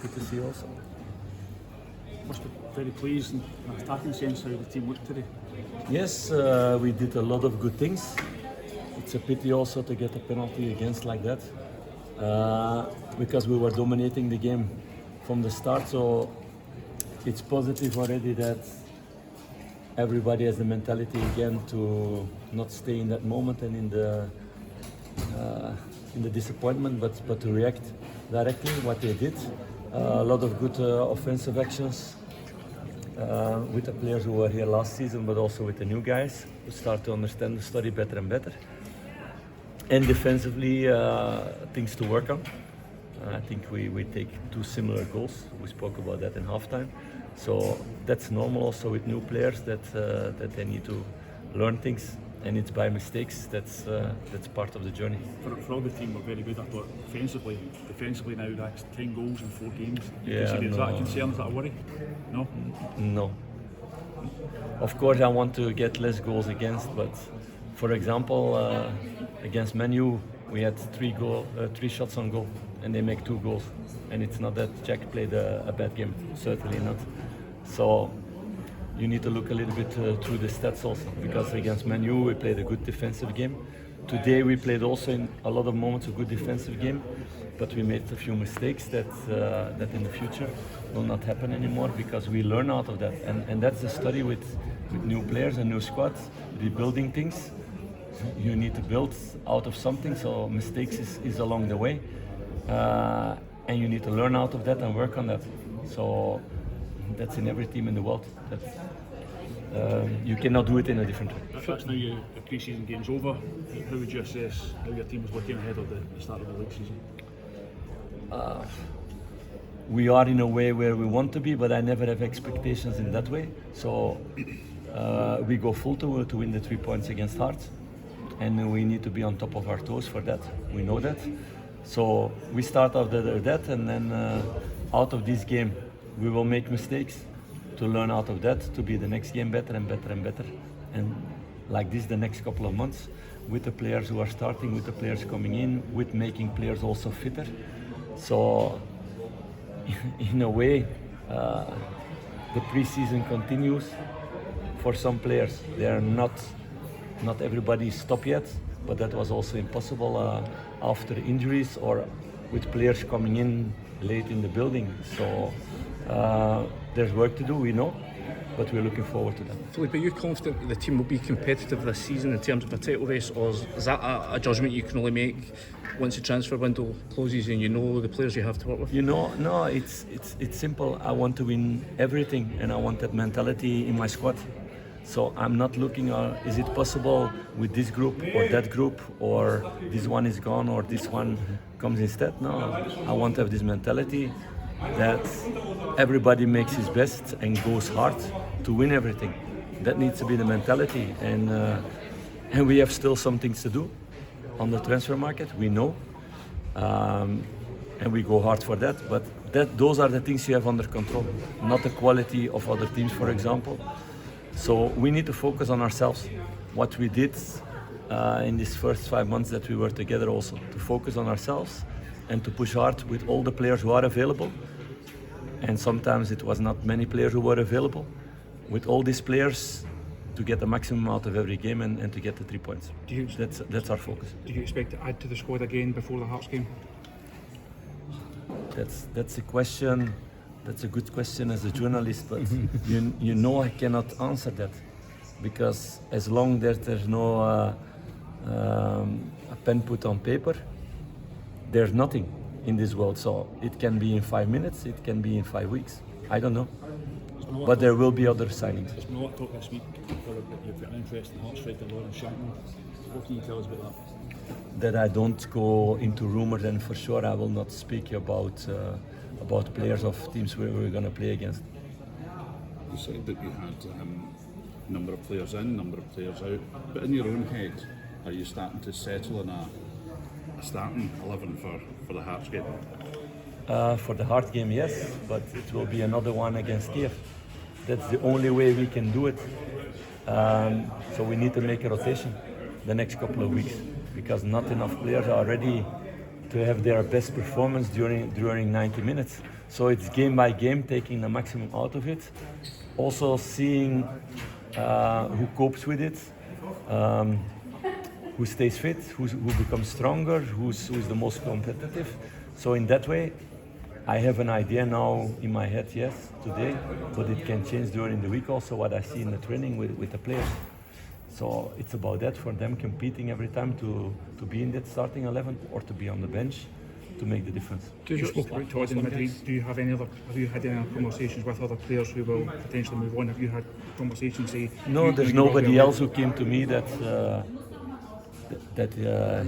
good to see also. Must be very pleased in an attacking sense how the team looked today. Yes, we did a lot of good things. It's a pity also to get a penalty against like that, because we were dominating the game from the start. So it's positive already that everybody has the mentality again to not stay in that moment and in the disappointment, but to react directly what they did. A lot of good offensive actions with the players who were here last season, but also with the new guys who start to understand the story better and better. And defensively, things to work on. I think we take two similar goals. We spoke about that in halftime. So that's normal also with new players that they need to learn things, and it's by mistakes. That's part of the journey. For all the team were very good, I thought defensively. Defensively now that's 10 goals in 4 games. Yeah, Is that a concern? Is that a worry? No? No. Of course I want to get less goals against, but for example, against Man U we had 3 shots on goal and they make 2 goals. And it's not that Jack played a bad game, certainly not. So you need to look a little bit through the stats also, because against Man U we played a good defensive game. Today we played also in a lot of moments a good defensive game, but we made a few mistakes that in the future will not happen anymore, because we learn out of that. And that's the study with new players and new squads, rebuilding things. You need to build out of something, so mistakes is along the way. And you need to learn out of that and work on that. So that's in every team in the world. You cannot do it in a different way. That's now the pre-season game's over. How would you assess how your team is looking ahead of the start of the league season? We are in a way where we want to be, but I never have expectations in that way. So we go full to win the 3 points against Hearts, and we need to be on top of our toes for that. We know that. So we start out that, and then out of this game we will make mistakes to learn out of that, to be the next game better and better and better. And like this the next couple of months, with the players who are starting, with the players coming in, with making players also fitter. So in a way, the pre-season continues for some players. They are not everybody stopped yet, but that was also impossible after injuries or with players coming in late in the building. So there's work to do, we know, but we're looking forward to that. Philippe, are you confident that the team will be competitive this season in terms of a title race, or is that a judgment you can only make once the transfer window closes and you know the players you have to work with? You know, no, it's simple. I want to win everything, and I want that mentality in my squad. So I'm not looking at, is it possible with this group or that group, or this one is gone or this one comes instead? No, I want to have this mentality that everybody makes his best and goes hard to win everything. That needs to be the mentality, and we have still some things to do on the transfer market, we know, and we go hard for that, but those are the things you have under control, not the quality of other teams, for example. So we need to focus on ourselves, what we did in these first 5 months that we were together, also to focus on ourselves and to push hard with all the players who are available. And sometimes it was not many players who were available. With all these players, to get the maximum out of every game and to get the 3 points. That's our focus. Do you expect to add to the squad again before the Hearts game? That's a question. That's a good question as a journalist, but you know I cannot answer that, because as long as there's no a pen put on paper, there's nothing in this world. So it can be in 5 minutes, it can be in 5 weeks. I don't know. But there will be other signings. There's been a lot of talk this week about you've got an interest in Hearts striker Lauren Shannon. What can you tell us about that? That I don't go into rumors, and for sure I will not speak about players of teams where we're going to play against. You said that you had a number of players in, number of players out, but in your own head, are you starting to settle in a starting 11 for the Hearts game? For the Hearts game, yes, but it will be another one against Kiev. That's the only way we can do it. So we need to make a rotation the next couple of weeks, because not enough players are ready to have their best performance during 90 minutes. So it's game by game, taking the maximum out of it. Also seeing who copes with it, who stays fit, who becomes stronger, who's the most competitive. So in that way, I have an idea now in my head, yes, today, but it can change during the week also what I see in the training with the players. So it's about that for them, competing every time to be in that starting 11 or to be on the bench to make the difference. You spoke about Todd in Madrid. Do you have any other? Have you had any other conversations with other players who will potentially move on? Have you had conversations? Say No, there's nobody else who came to me that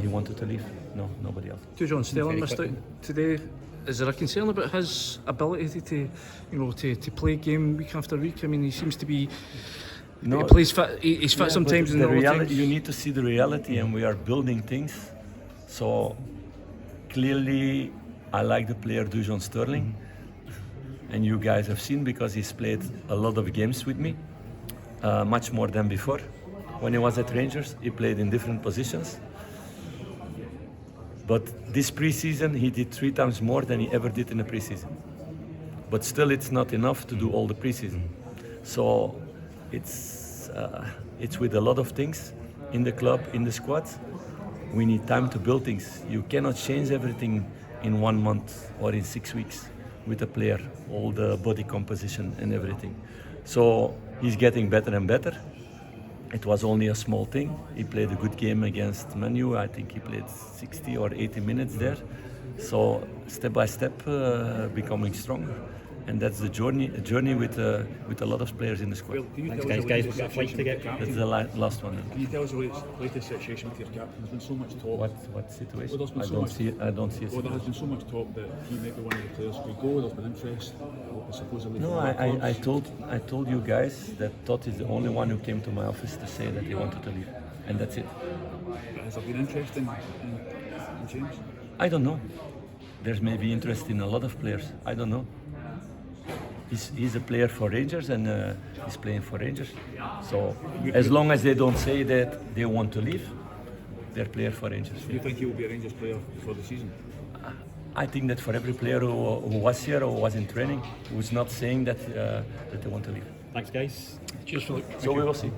he wanted to leave. No, nobody else. John Sterling missed out today. Is there a concern about his ability to play game week after week? I mean, he seems to be. No, he plays fit. He's fit yeah, sometimes. but And the other reality, times. you need to see the reality, and we are building things. So clearly, I like the player Dujon Sterling, and you guys have seen because he's played a lot of games with me, much more than before. When he was at Rangers, he played in different positions. But this preseason, he did 3 times more than he ever did in the preseason. But still, it's not enough to do all the preseason. So it's with a lot of things in the club, in the squad. We need time to build things. You cannot change everything in 1 month or in 6 weeks with a player, all the body composition and everything. So he's getting better and better. It was only a small thing. He played a good game against Manu. I think he played 60 or 80 minutes there. So step by step, becoming stronger. And that's the journey with a lot of players in the squad. Thanks, guys. We've got a flight to get. That's the last one. Can you tell us the latest situation with your captain? There's been so much talk. What situation? Well, there's been I so don't much- see. I don't see. Well, there has been so much talk that he might be one of the players who go. There's been interest, supposedly. No, from other I clubs. told you guys that Todd is the only one who came to my office to say that he wanted to leave, and that's it. Has there been interest in James? I don't know. There's maybe interest in a lot of players. I don't know. He's a player for Rangers and he's playing for Rangers. So as long as they don't say that they want to leave, they're player for Rangers. Do you think he will be a Rangers player for the season? I think that for every player who was here or was in training, who's not saying that they want to leave. Thanks, guys. Cheers, Philippe. So we will see.